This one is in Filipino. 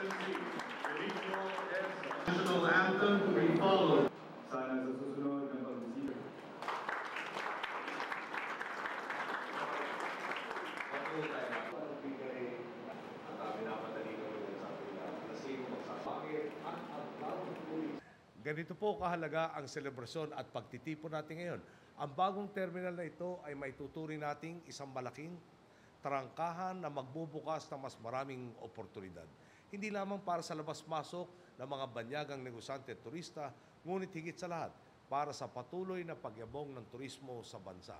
Excellency, Benigno Edsa. National anthem to be followed. Sana sa susunod ng pagbisita. Ganito po kahalaga ang selebrasyon at pagtitipon natin ngayon. Ang bagong terminal na ito ay maituturing nating isang malaking tarangkahan na magbubukas ng mas maraming oportunidad. Hindi lamang para sa labas-masok ng mga banyagang negosyante at turista, ngunit higit sa lahat para sa patuloy na pagyabong ng turismo sa bansa.